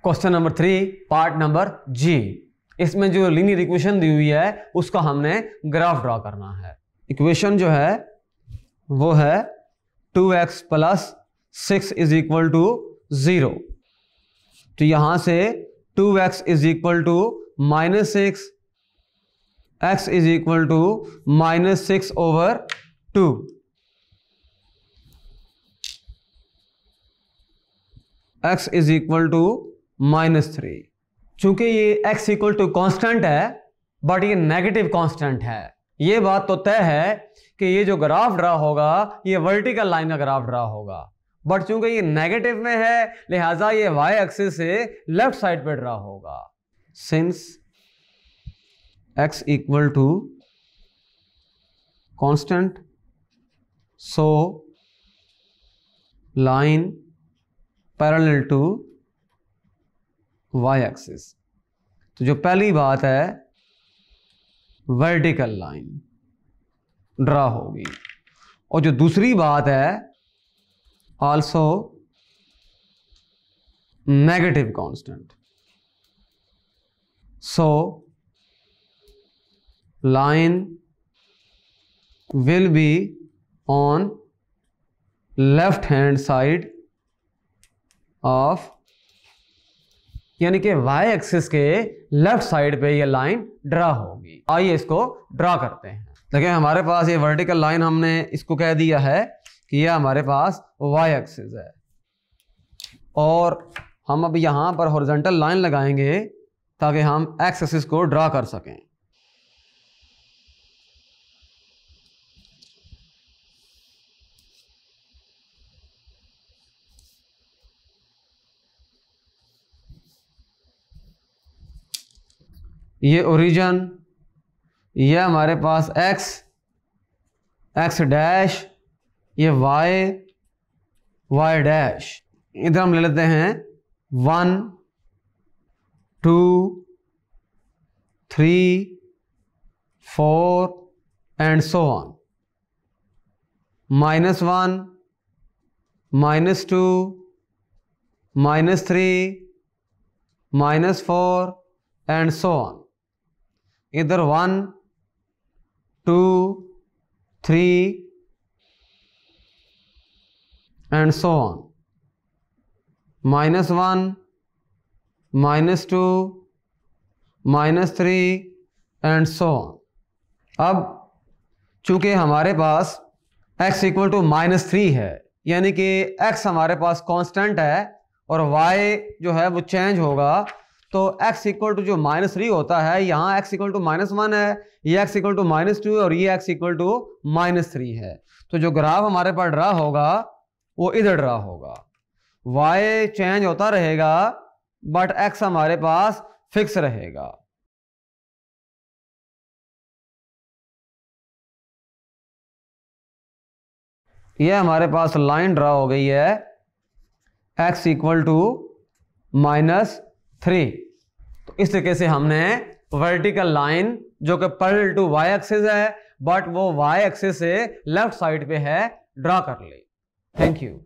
Question number 3 part number जी। इसमें जो linear equation दी हुई है उसका हमने ग्राफ ड्रॉ करना है। इक्वेशन जो है वो है 2x + 6 = 0। तो यहां से 2x = -6, x = -6/2। x = -3। चूंकि ये x = कांस्टेंट है बट ये नेगेटिव कांस्टेंट है। ये बात तो तय है कि ये जो ग्राफ ड्रा होगा ये वर्टिकल लाइन का ग्राफ ड्रा होगा, बट चूंकि ये नेगेटिव में है लिहाजा ये y एक्सिस से लेफ्ट साइड पे ड्रा होगा। Since x = constant so line parallel to y axis. तो जो पहली बात है वर्टिकल लाइन ड्रा होगी, और जो दूसरी बात है also negative constant. So line will be on left hand side of, यानी कि y एक्सिस के लेफ्ट साइड पे ये लाइन ड्रा होगी। आइए इसको ड्रा करते हैं। देखिए हमारे पास ये वर्टिकल लाइन, हमने इसको कह दिया है कि ये हमारे पास y एक्सिस है, और हम अब यहां पर हॉरिजॉन्टल लाइन लगाएंगे ताकि हम x एक्सिस को ड्रा कर सकें। ये ओरिजिन, ये हमारे पास x डैश, ये y डैश। इधर हम ले लेते हैं 1 2 3 4 and so on. -1 -2 -3 -4 and so on. इधर 1 2 3 and so on. -1 -2 -3 and so on. अब चूंकि हमारे पास x = -3 है, यानी कि x हमारे पास कांस्टेंट है और y जो है वो चेंज होगा, तो x = जो -3 होता है, यहाँ x = -1 है, ये x = -2 और ये x = -3 है। तो जो ग्राफ हमारे पास ड्रा होगा वो इधर ड्रा होगा। y चेंज होता रहेगा बट x हमारे पास फिक्स रहेगा। ये हमारे पास लाइन ड्रा हो गई है x = -3। तो इस तरीके से हमने वर्टिकल लाइन जो कि पैरेलल टू y एक्सिस है बट वो y एक्सिस से लेफ्ट साइड पे है ड्रा कर ली। Thank you.